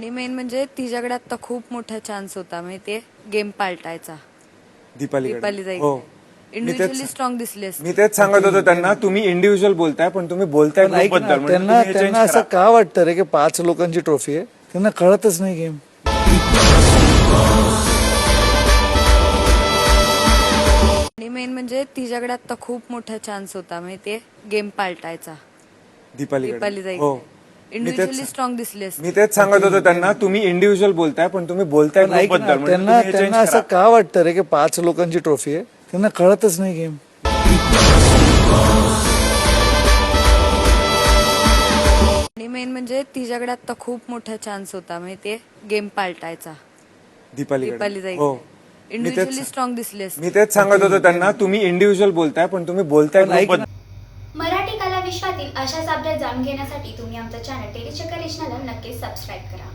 आणि मेन म्हणजे तिच्याकडे आता खूप मोठा चान्स होता माहितीये गेम पालटायचा. दीपाली जाईल हो इंडिव्हिज्युअली स्ट्रॉंग दिसली असती. मी तेच सांगत होतो त्यांना, तुम्ही इंडिव्हिज्युअल बोलताय पण तुम्ही बोलताय पण ऐक ग्रुप ना, बद्दल, म्हणजे त्यांना तुम्ही हे त्यांना change असं करा. का वाटतं रे की 5 लोकांची ट्रॉफी आहे, त्यांना कळतच नाही गेम. आणि मेन म्हणजे तिच्याकडे आता खूप मोठा चान्स होता माहितीये गेम पालटायचा. दीपाली जाईल हो इंडिव्हिज्युअली स्ट्रॉंग दिसली असती. मी तेच सांगत होतो त्यांना, तुम्ही इंडिव्हिज्युअल बोलताय पण तुम्ही बोलताय पण ग्रुप ऐक ना, बद्दल, म्हणजे त्यांना तुम्ही हे त्यांना change असं करा. का वाटतं रे की 5 लोकांची ट्रॉफी आहे, त्यांना कळतच नाही गेम. आणि मेन म्हणजे तिच्याकडे आता खूप मोठा चान्स होता माहितीये गेम पालटायचा. दीपाली जाईल हो इंडिव्हिज्युअली स्ट्रॉंग दिसली असती. मी तेच सांगत होतो त्यांना, तुम्ही इंडिव्हिज्युअल बोलताय पण तुम्ही बोलताय पण ग्रुप ऐक ना, बद्दल. मराठी कला विश्वातील अशाच अपडेट जाणून घेण्यासाठी तुम्ही आमचं चॅनल टेलीचक्कर रिजनला नक्कीच सबस्क्राईब करा.